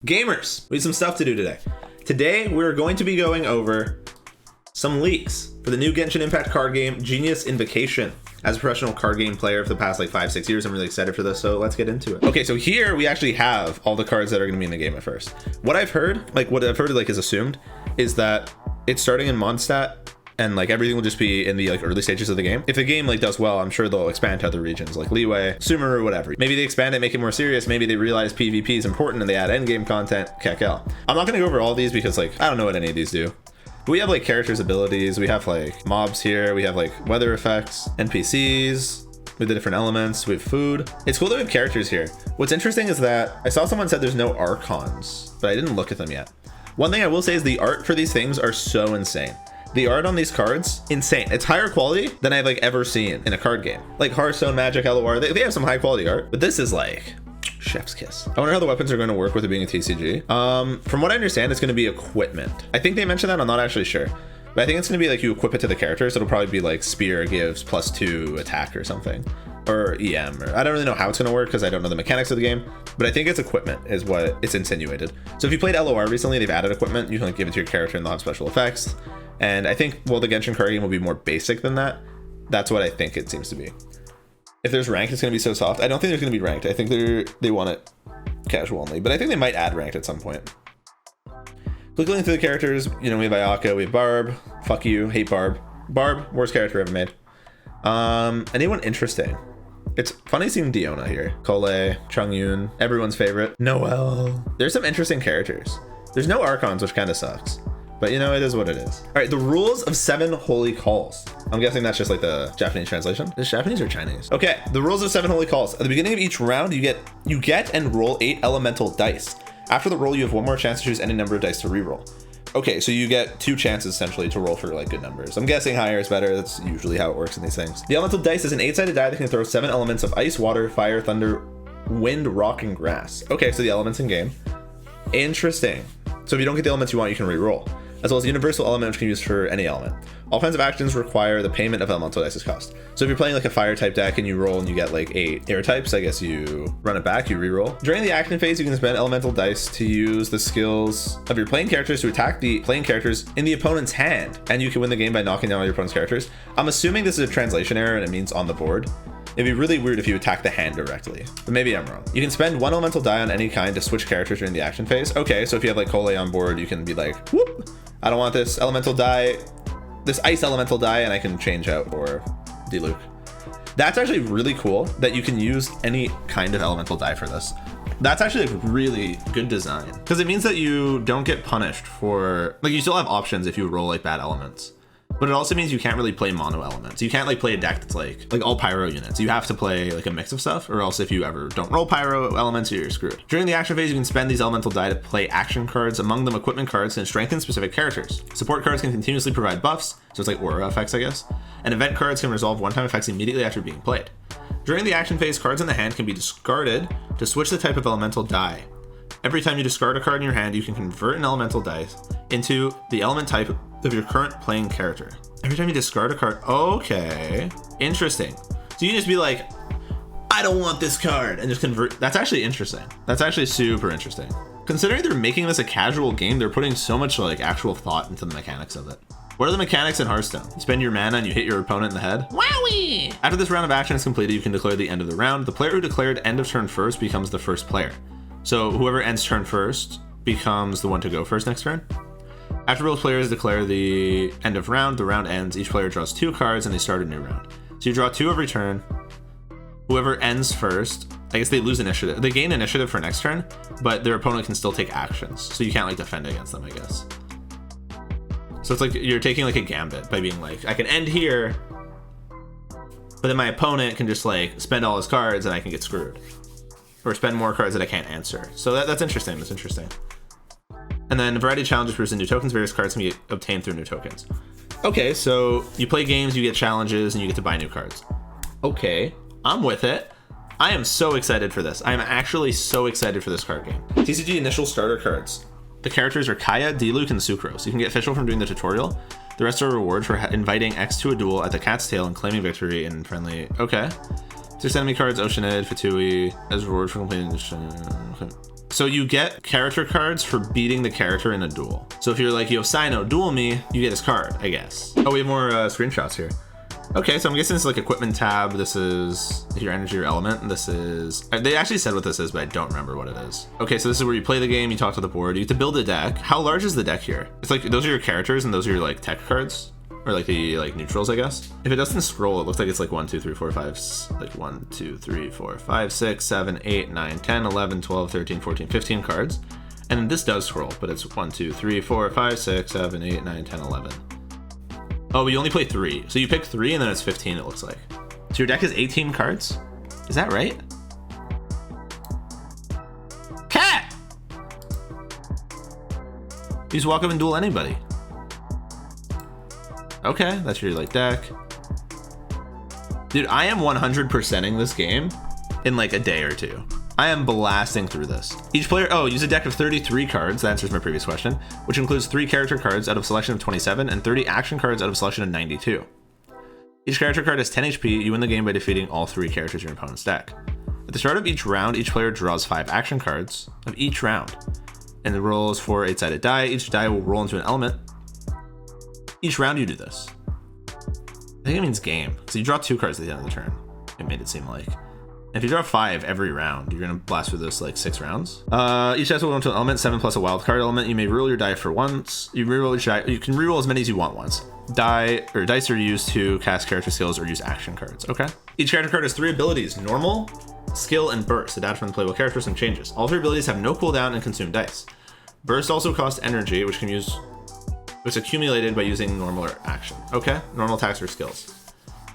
Gamers, we have some stuff to do today. Today, we're going to be going over some leaks for the new Genshin Impact Card Game, Genius Invocation. As a professional card game player for the past like 5-6 years, I'm really excited for this, so let's get into it. Okay, so here we actually have all the cards that are going to be in the game at first. What I've heard is assumed, is that it's starting in Mondstadt, and like everything will just be in the like early stages of the game. If the game like does well, I'm sure they'll expand to other regions like Leeway, Sumeru, whatever. Maybe they expand it, make it more serious. Maybe they realize PvP is important and they add endgame content. Kekel. I'm not gonna go over all these because like I don't know what any of these do. But we have like characters' abilities. We have like mobs here. We have like weather effects, NPCs with the different elements. We have food. It's cool that we have characters here. What's interesting is that I saw someone said there's no archons, but I didn't look at them yet. One thing I will say is the art for these things are so insane. The art on these cards, insane. It's higher quality than I've like ever seen in a card game. Like Hearthstone, Magic, LOR, they have some high quality art, but this is like chef's kiss. I wonder how the weapons are going to work with it being a TCG. From what I understand, it's going to be equipment. I think they mentioned that, I'm not actually sure. But I think it's going to be like you equip it to the characters. It'll probably be like Spear gives +2 attack or something. Or EM, or I don't really know how it's going to work because I don't know the mechanics of the game, but I think it's equipment is what it's insinuated. So if you played LOR recently, they've added equipment. You can like give it to your character and they'll have special effects. And I think, well, the Genshin card game will be more basic than that. That's what I think it seems to be. If there's ranked, it's going to be so soft. I don't think there's going to be ranked. I think they want it casual only, but I think they might add ranked at some point. Looking through the characters, you know, we have Ayaka, we have Barb. Fuck you, hate Barb. Barb, worst character ever made. Anyone interesting? It's funny seeing Diona here. Cole, Chongyun, everyone's favorite. Noelle. There's some interesting characters. There's no Archons, which kind of sucks. But you know, it is what it is. All right, the rules of 7 holy calls. I'm guessing that's just like the Japanese translation. Is it Japanese or Chinese? Okay, the rules of 7 holy calls. At the beginning of each round, you get and roll 8 elemental dice. After the roll, you have 1 more chance to choose any number of dice to reroll. Okay, so you get 2 chances essentially to roll for like good numbers. I'm guessing higher is better. That's usually how it works in these things. The elemental dice is an 8-sided die that can throw 7 elements of ice, water, fire, thunder, wind, rock, and grass. Okay, so the elements in game. Interesting. So if you don't get the elements you want, you can re-roll, as well as the universal element, which can be used for any element. All kinds of actions require the payment of elemental dice's cost. So if you're playing like a fire type deck and you roll and you get like 8 air types, I guess you run it back, you re-roll. During the action phase, you can spend elemental dice to use the skills of your playing characters to attack the playing characters in the opponent's hand. And you can win the game by knocking down all your opponent's characters. I'm assuming this is a translation error and it means on the board. It'd be really weird if you attack the hand directly, but maybe I'm wrong. You can spend 1 elemental die on any kind to switch characters during the action phase. Okay, so if you have like Cole on board, you can be like, whoop, I don't want this elemental die, this ice elemental die, and I can change out or Diluc. That's actually really cool that you can use any kind of elemental die for this. That's actually a really good design because it means that you don't get punished for, like, you still have options if you roll like bad elements. But it also means you can't really play mono elements. You can't like play a deck that's like all pyro units. You have to play like a mix of stuff, or else if you ever don't roll pyro elements, you're screwed. During the action phase, you can spend these elemental die to play action cards, among them equipment cards, and strengthen specific characters. Support cards can continuously provide buffs, so it's like aura effects, I guess. And event cards can resolve one-time effects immediately after being played. During the action phase, cards in the hand can be discarded to switch the type of elemental die. Every time you discard a card in your hand, you can convert an elemental dice into the element type of your current playing character. Every time you discard a card, okay, interesting. So you can just be like, I don't want this card, and just convert. That's actually interesting. That's actually super interesting. Considering they're making this a casual game, they're putting so much like actual thought into the mechanics of it. What are the mechanics in Hearthstone? You spend your mana and you hit your opponent in the head. Wowie! After this round of action is completed, you can declare the end of the round. The player who declared end of turn first becomes the first player. So whoever ends turn first becomes the one to go first next turn. After both players declare the end of round, the round ends. Each player draws 2 cards and they start a new round. So you draw 2 every turn. Whoever ends first, I guess they lose initiative. They gain initiative for next turn, but their opponent can still take actions. So you can't like defend against them, I guess. So it's like you're taking like a gambit by being like, I can end here, but then my opponent can just like spend all his cards and I can get screwed. Or spend more cards that I can't answer. So that's interesting. That's interesting. And then a variety of challenges present new tokens. Various cards can be obtained through new tokens. Okay, so you play games, you get challenges, and you get to buy new cards. Okay, I'm with it. I am so excited for this. I am actually so excited for this card game. TCG initial starter cards. The characters are Kaya, Diluc, and Sucrose. You can get official from doing the tutorial. The rest are rewards for inviting X to a duel at the Cat's Tail and claiming victory in friendly. Okay. 6 enemy cards, Oceanid, Fatui, as reward for completing. Okay. So you get character cards for beating the character in a duel. So if you're like, yo, Sino, duel me, you get his card, I guess. Oh, we have more screenshots here. Okay, so I'm guessing it's like equipment tab. This is your energy or element. And this is, they actually said what this is, but I don't remember what it is. Okay, so this is where you play the game, you talk to the board, you get to build a deck. How large is the deck here? It's like, those are your characters and those are your like tech cards. Or like the like neutrals, I guess. If it doesn't scroll, it looks like it's like 1, 2, 3, 4, 5, like 1, 2, 3, 4, 5, 6, 7, 8, 9, 10, 11, 12, 13, 14, 15 cards. And then this does scroll, but it's 1, 2, 3, 4, 5, 6, 7, 8, 9, 10, 11. Oh, but you only play 3. So you pick 3 and then it's 15, it looks like. So your deck is 18 cards? Is that right? Cat! You just walk up and duel anybody. Okay, that's your like deck. Dude, I am 100%ing this game in like a day or two. I am blasting through this. Each player, use a deck of 33 cards. That answers my previous question, which includes 3 character cards out of selection of 27 and 30 action cards out of selection of 92. Each character card has 10 HP. You win the game by defeating all 3 characters in your opponent's deck. At the start of each round, each player draws 5 action cards of each round. And the roll is 4 8-sided die. Each die will roll into an element. Each round you do this. I think it means game. So you draw 2 cards at the end of the turn. It made it seem like. And if you draw 5 every round, you're gonna blast through this like 6 rounds. Each dice will roll into an element, 7 plus a wild card element. You may reroll your die for once. You reroll each die. You can reroll as many as you want once. Dice are used to cast character skills or use action cards. Okay. Each character card has 3 abilities: normal, skill, and burst. Adapted from the playable character, some changes. All 3 abilities have no cooldown and consume dice. Burst also costs energy, which it's accumulated by using normal or action. Okay, normal attacks or skills.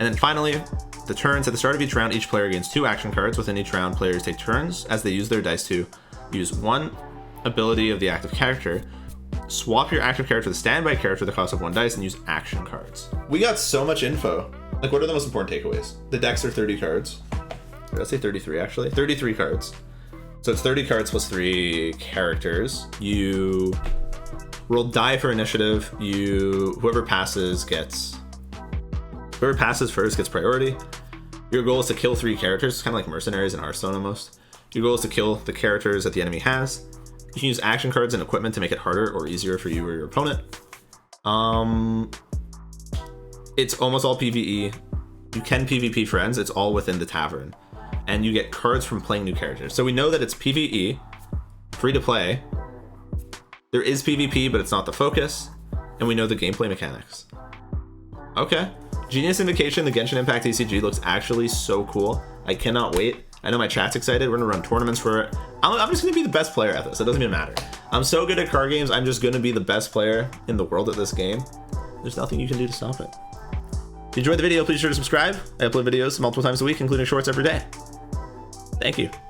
And then finally, the turns. At the start of each round, each player gains 2 action cards. Within each round, players take turns as they use their dice to use 1 ability of the active character, swap your active character with a standby character at the cost of 1 dice, and use action cards. We got so much info. Like, what are the most important takeaways? The decks are 30 cards. Let's say 33 actually. 33 cards. So it's 30 cards plus 3 characters. You roll die for initiative. Whoever passes first gets priority. Your goal is to kill 3 characters. It's kind of like Mercenaries in Hearthstone almost. Your goal is to kill the characters that the enemy has. You can use action cards and equipment to make it harder or easier for you or your opponent. It's almost all PvE. You can PvP friends. It's all within the tavern. And you get cards from playing new characters. So we know that it's PvE, free to play. There is PvP, but it's not the focus. And we know the gameplay mechanics. Okay. Genius Invocation, the Genshin Impact TCG looks actually so cool. I cannot wait. I know my chat's excited. We're gonna run tournaments for it. I'm just gonna be the best player at this. It doesn't even matter. I'm so good at card games. I'm just gonna be the best player in the world at this game. There's nothing you can do to stop it. If you enjoyed the video, please be sure to subscribe. I upload videos multiple times a week, including shorts every day. Thank you.